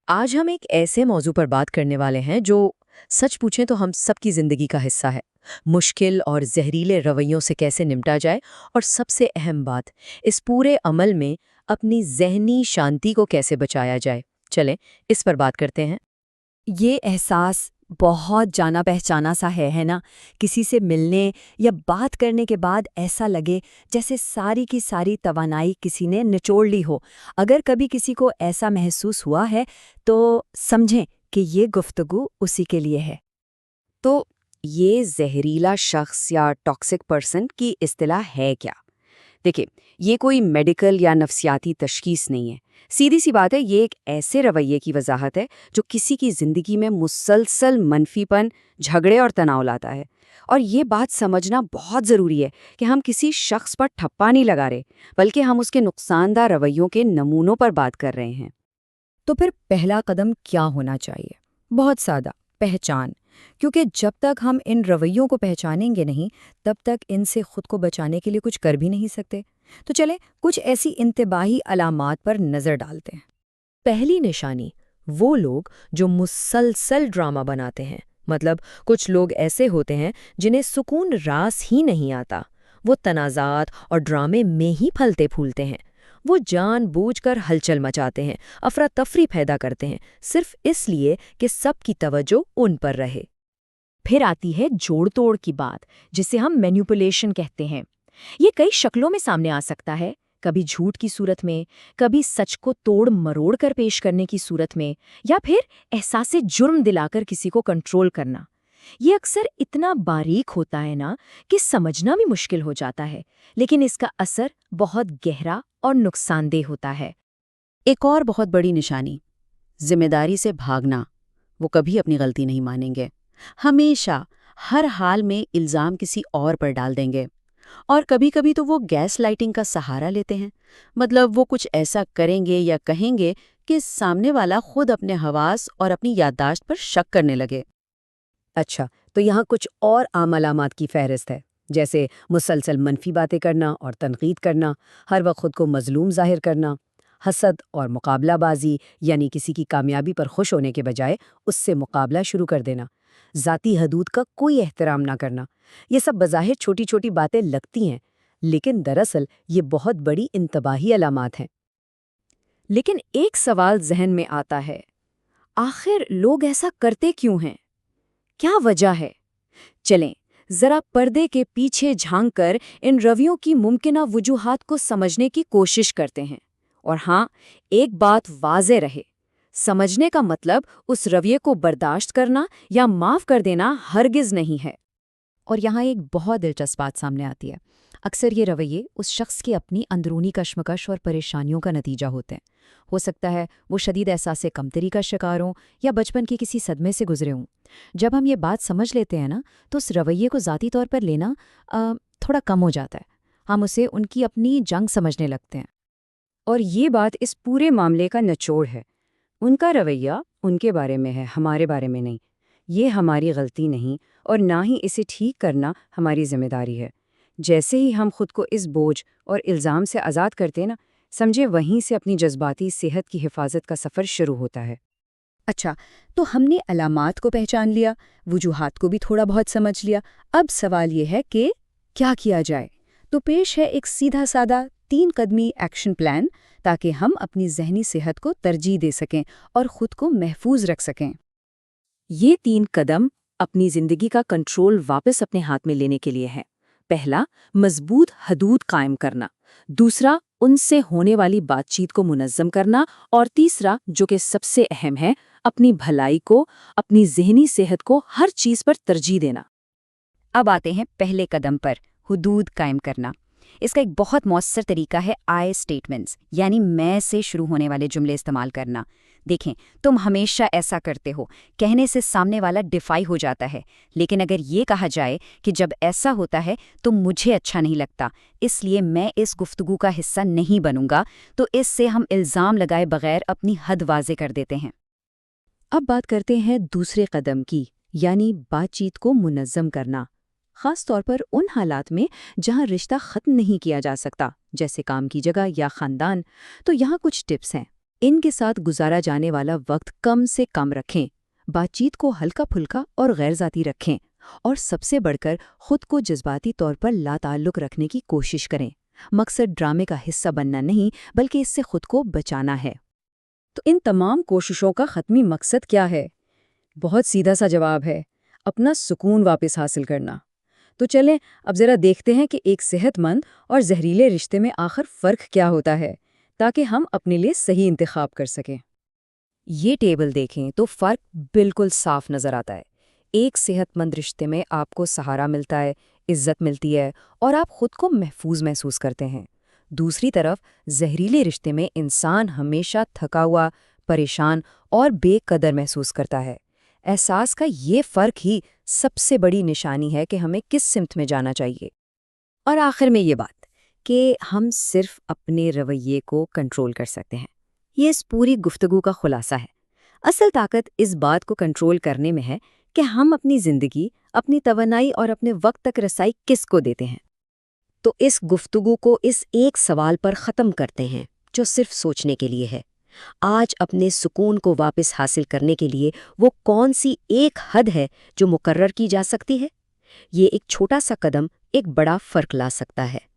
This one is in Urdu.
آج ہم ایک ایسے موضوع پر بات کرنے والے ہیں جو سچ پوچھیں تو ہم سب کی زندگی کا حصہ ہے۔ مشکل اور زہریلے رویوں سے کیسے نمٹا جائے، اور سب سے اہم بات، اس پورے عمل میں اپنی ذہنی شانتی کو کیسے بچایا جائے۔ چلیں اس پر بات کرتے ہیں۔ یہ احساس بہت جانا پہچانا سا ہے نا؟ کسی سے ملنے یا بات کرنے کے بعد ایسا لگے جیسے ساری کی ساری توانائی کسی نے نچوڑ لی ہو۔ اگر کبھی کسی کو ایسا محسوس ہوا ہے تو سمجھیں کہ یہ گفتگو اسی کے لیے ہے۔ تو یہ زہریلا شخص یا ٹاکسک پرسن کی اصطلاح ہے کیا؟ دیکھیں، یہ کوئی میڈیکل یا نفسیاتی تشخیص نہیں ہے۔ سیدھی سی بات ہے، یہ ایک ایسے رویے کی وضاحت ہے جو کسی کی زندگی میں مسلسل منفی پن، جھگڑے اور تناؤ لاتا ہے۔ اور یہ بات سمجھنا بہت ضروری ہے کہ ہم کسی شخص پر ٹھپا نہیں لگا رہے، بلکہ ہم اس کے نقصان دہ رویوں کے نمونوں پر بات کر رہے ہیں۔ تو پھر پہلا قدم کیا ہونا چاہیے؟ بہت سادہ، پہچان۔ کیونکہ جب تک ہم ان رویوں کو پہچانیں گے نہیں، تب تک ان سے خود کو بچانے کے لیے کچھ کر بھی نہیں سکتے۔ تو چلیں کچھ ایسی انتباہی علامات پر نظر ڈالتے ہیں۔ پہلی نشانی، وہ لوگ جو مسلسل ڈرامہ بناتے ہیں۔ مطلب کچھ لوگ ایسے ہوتے ہیں جنہیں سکون راس ہی نہیں آتا۔ وہ تنازعات اور ڈرامے میں ہی پھلتے پھولتے ہیں۔ وہ جان بوجھ کر ہلچل مچاتے ہیں، افراتفری پیدا کرتے ہیں، صرف اس لیے کہ سب کی توجہ ان پر رہے۔ پھر آتی ہے جوڑ توڑ کی بات، جسے ہم مینیپولیشن کہتے ہیں۔ یہ کئی شکلوں میں سامنے آ سکتا ہے، کبھی جھوٹ کی صورت میں، کبھی سچ کو توڑ مروڑ کر پیش کرنے کی صورت میں، یا پھر احساس جرم دلا کر کسی کو کنٹرول کرنا۔ یہ اکثر اتنا باریک ہوتا ہے نا کہ سمجھنا بھی مشکل ہو جاتا ہے، لیکن اس کا اثر بہت گہرا اور نقصان دہ ہوتا ہے۔ ایک اور بہت بڑی نشانی، ذمہ داری سے بھاگنا۔ وہ کبھی اپنی غلطی نہیں مانیں گے، ہمیشہ ہر حال میں الزام کسی اور پر ڈال دیں گے۔ اور کبھی کبھی تو وہ گیس لائٹنگ کا سہارا لیتے ہیں۔ مطلب وہ کچھ ایسا کریں گے یا کہیں گے کہ سامنے والا خود اپنے حواس اور اپنی یادداشت پر شک کرنے لگے۔ اچھا، تو یہاں کچھ اور عام علامات کی فہرست ہے، جیسے مسلسل منفی باتیں کرنا اور تنقید کرنا، ہر وقت خود کو مظلوم ظاہر کرنا، حسد اور مقابلہ بازی، یعنی کسی کی کامیابی پر خوش ہونے کے بجائے اس سے مقابلہ شروع کر دینا، ذاتی حدود کا کوئی احترام نہ کرنا۔ یہ سب بظاہر چھوٹی چھوٹی باتیں لگتی ہیں، لیکن دراصل یہ بہت بڑی انتباہی علامات ہیں۔ لیکن ایک سوال ذہن میں آتا ہے، آخر لوگ ایسا کرتے کیوں ہیں؟ کیا وجہ ہے؟ چلیں ذرا پردے کے پیچھے جھانک کر ان رویوں کی ممکنہ وجوہات کو سمجھنے کی کوشش کرتے ہیں۔ اور ہاں، ایک بات واضح رہے، سمجھنے کا مطلب اس رویے کو برداشت کرنا یا معاف کر دینا ہرگز نہیں ہے۔ اور یہاں ایک بہت دلچسپ بات سامنے آتی ہے۔ اکثر یہ رویے اس شخص کی اپنی اندرونی کشمکش اور پریشانیوں کا نتیجہ ہوتے ہیں۔ ہو سکتا ہے وہ شدید احساس کمتری کا شکار ہوں یا بچپن کے کسی صدمے سے گزرے ہوں۔ جب ہم یہ بات سمجھ لیتے ہیں نا، تو اس رویے کو ذاتی طور پر لینا تھوڑا کم ہو جاتا ہے۔ ہم اسے ان کی اپنی جنگ سمجھنے لگتے ہیں۔ اور یہ بات اس پورے معاملے کا نچوڑ ہے۔ ان کا رویہ ان کے بارے میں ہے، ہمارے بارے میں نہیں۔ یہ ہماری غلطی نہیں، اور نہ ہی اسے ٹھیک کرنا ہماری ذمہ داری ہے۔ جیسے ہی ہم خود کو اس بوجھ اور الزام سے آزاد کرتے نا، سمجھے وہیں سے اپنی جذباتی صحت کی حفاظت کا سفر شروع ہوتا ہے۔ اچھا، تو ہم نے علامات کو پہچان لیا، وجوہات کو بھی تھوڑا بہت سمجھ لیا۔ اب سوال یہ ہے کہ کیا کیا جائے؟ تو پیش ہے ایک سیدھا سادہ 3 قدمی ایکشن پلان، تاکہ ہم اپنی ذہنی صحت کو ترجیح دے سکیں اور خود کو محفوظ رکھ سکیں۔ یہ 3 قدم اپنی زندگی کا کنٹرول واپس اپنے ہاتھ میں لینے کے لیے ہے۔ پہلا، مضبوط حدود قائم کرنا۔ دوسرا، ان سے ہونے والی بات چیت کو منظم کرنا۔ اور تیسرا، جو کہ سب سے اہم ہے، اپنی بھلائی کو، اپنی ذہنی صحت کو ہر چیز پر ترجیح دینا۔ اب آتے ہیں پہلے قدم پر، حدود قائم کرنا۔ اس کا ایک بہت مؤثر طریقہ ہے آئی اسٹیٹمنٹس، یعنی میں سے شروع ہونے والے جملے استعمال کرنا۔ دیکھیں، تم ہمیشہ ایسا کرتے ہو، کہنے سے سامنے والا ڈیفائی ہو جاتا ہے، لیکن اگر یہ کہا جائے کہ جب ایسا ہوتا ہے تو مجھے اچھا نہیں لگتا، اس لیے میں اس گفتگو کا حصہ نہیں بنوں گا، تو اس سے ہم الزام لگائے بغیر اپنی حد واضح کر دیتے ہیں۔ اب بات کرتے ہیں دوسرے قدم کی، یعنی بات چیت کو منظم کرنا، خاص طور پر ان حالات میں جہاں رشتہ ختم نہیں کیا جا سکتا، جیسے کام کی جگہ یا خاندان۔ تو یہاں کچھ ٹپس ہیں۔ ان کے ساتھ گزارا جانے والا وقت کم سے کم رکھیں، بات چیت کو ہلکا پھلکا اور غیر ذاتی رکھیں، اور سب سے بڑھ کر خود کو جذباتی طور پر لا تعلق رکھنے کی کوشش کریں۔ مقصد ڈرامے کا حصہ بننا نہیں، بلکہ اس سے خود کو بچانا ہے۔ تو ان تمام کوششوں کا حتمی مقصد کیا ہے؟ بہت سیدھا سا جواب ہے، اپنا سکون واپس حاصل کرنا۔ تو چلیں اب ذرا دیکھتے ہیں کہ ایک صحت مند اور زہریلے رشتے میں آخر فرق کیا ہوتا ہے، تاکہ ہم اپنے لیے صحیح انتخاب کر سکیں۔ یہ ٹیبل دیکھیں تو فرق بالکل صاف نظر آتا ہے۔ ایک صحت مند رشتے میں آپ کو سہارا ملتا ہے، عزت ملتی ہے اور آپ خود کو محفوظ محسوس کرتے ہیں۔ دوسری طرف زہریلے رشتے میں انسان ہمیشہ تھکا ہوا، پریشان اور بے قدر محسوس کرتا ہے۔ احساس کا یہ فرق ہی سب سے بڑی نشانی ہے کہ ہمیں کس سمت میں جانا چاہیے۔ اور آخر میں یہ بات کہ ہم صرف اپنے رویے کو کنٹرول کر سکتے ہیں، یہ اس پوری گفتگو کا خلاصہ ہے۔ اصل طاقت اس بات کو کنٹرول کرنے میں ہے کہ ہم اپنی زندگی، اپنی توانائی اور اپنے وقت تک رسائی کس کو دیتے ہیں۔ تو اس گفتگو کو اس ایک سوال پر ختم کرتے ہیں جو صرف سوچنے کے لیے ہے۔ آج اپنے سکون کو واپس حاصل کرنے کے لیے وہ کون سی ایک حد ہے جو مقرر کی جا سکتی ہے؟ یہ ایک چھوٹا سا قدم ایک بڑا فرق لا سکتا ہے۔